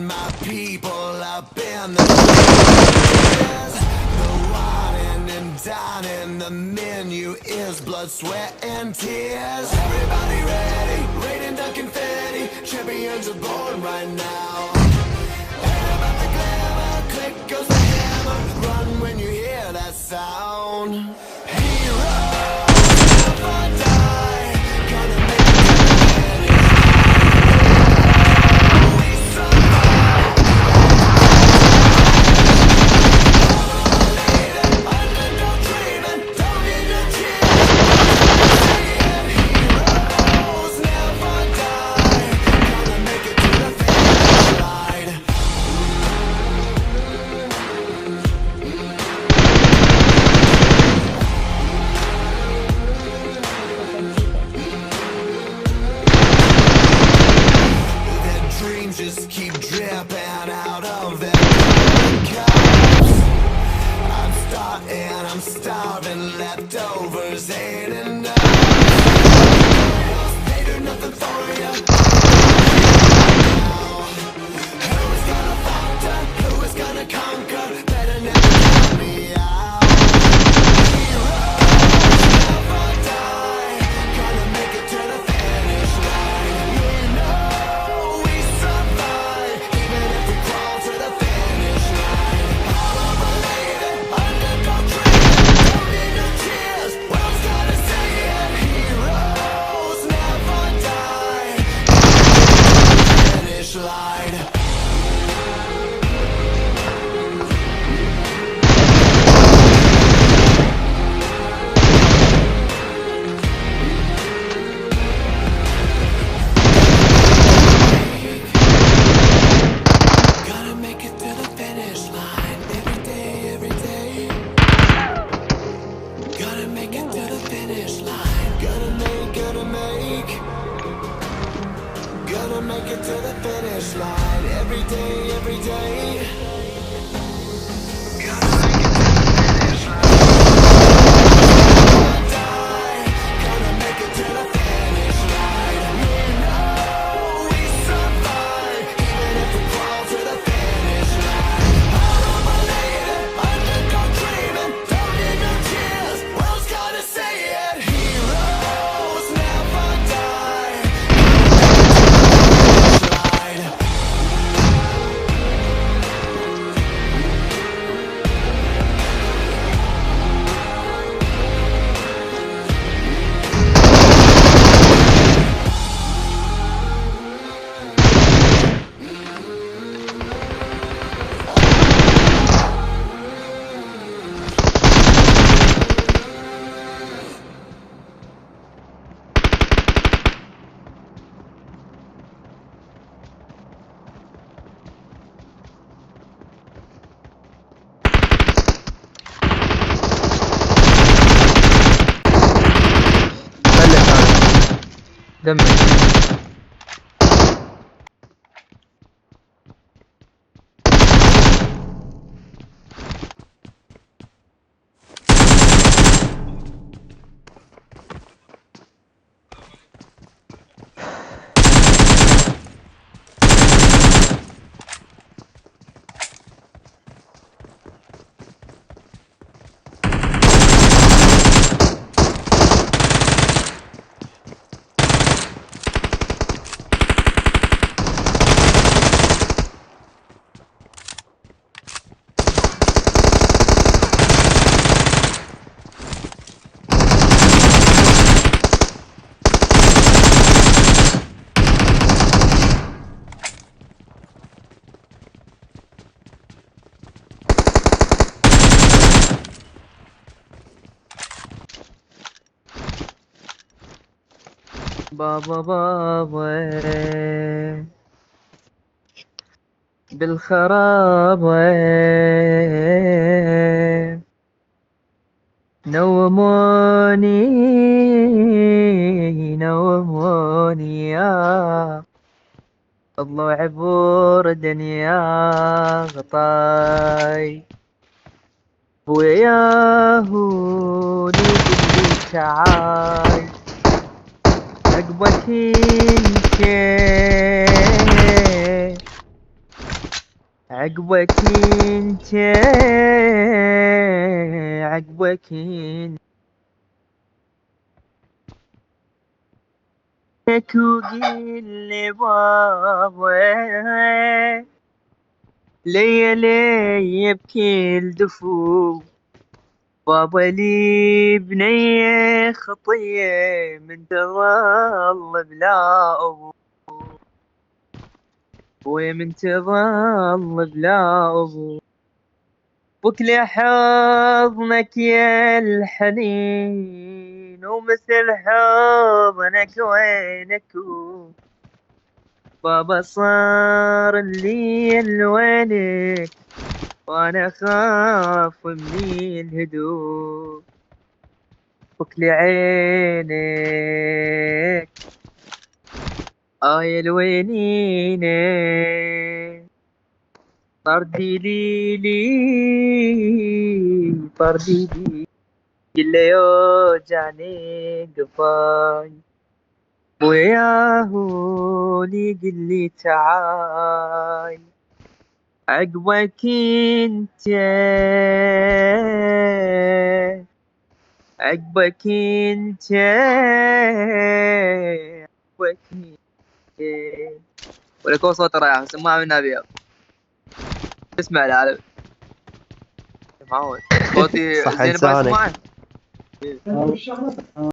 and my people up in the trenches. The whining and dining, the menu is blood, sweat and tears. Everybody ready, raining down confetti, champions are born right now. Head about the glamour, click goes the hammer, run when you hear that sound. Heroes never die, gonna make it to the finish. We survive. Underdog dreaming, don't need to cheer. Heroes never die, gonna make it to the finish line. Their dreams just keep dripping out of their cups. I'm starving, leftovers ain't enough. They do nothing for you. Who is gonna falter? Who is gonna conquer? Better never count me out. Heroes never die, gonna make it to the finish line. We know we survive, even if we crawl to the finish line. All believe it, underdog dreaming, don't need no cheers. World's gotta say it. Heroes never die, finish line. Gotta make it to the finish line every day, every day. Gotta make it to the finish line. Gotta make it to the finish line every day, every day. Gotta make it to the finish line. Die. Gotta make it to the finish line. We know we survive, even if we crawl to the finish line. All believe it, underdog dreaming, don't need no cheers. World's gotta say it. Heroes never die. Finish line. دمك بابا بابا بلخرابه نوموني نوموني يا الضوء عبور دنيا غطاي وياهو نقلي تعاي عقبتين شي عقبك انت، عقبك انت وقيل لي بابا، ليلي يبكي الدفو، بابا لي بنية خطية من تظل بلا أبو، ومن تظل بلا أبو، بكل حضنك يا الحنين، ومثل حضنك وينك بابا صار الليل وينك، وانا اخاف من الهدوء، بكل عينك يا الوينينه، طردي لي طردي لي كل يوجعني قفاي، وياهو لي قل لي تعال، عقبك انت، عقبك انت، عقبك انت. ولك صوت رائع، سماعة من النبي، اسمع العالم معود صوتي صح زين باي لسانك. سماعه.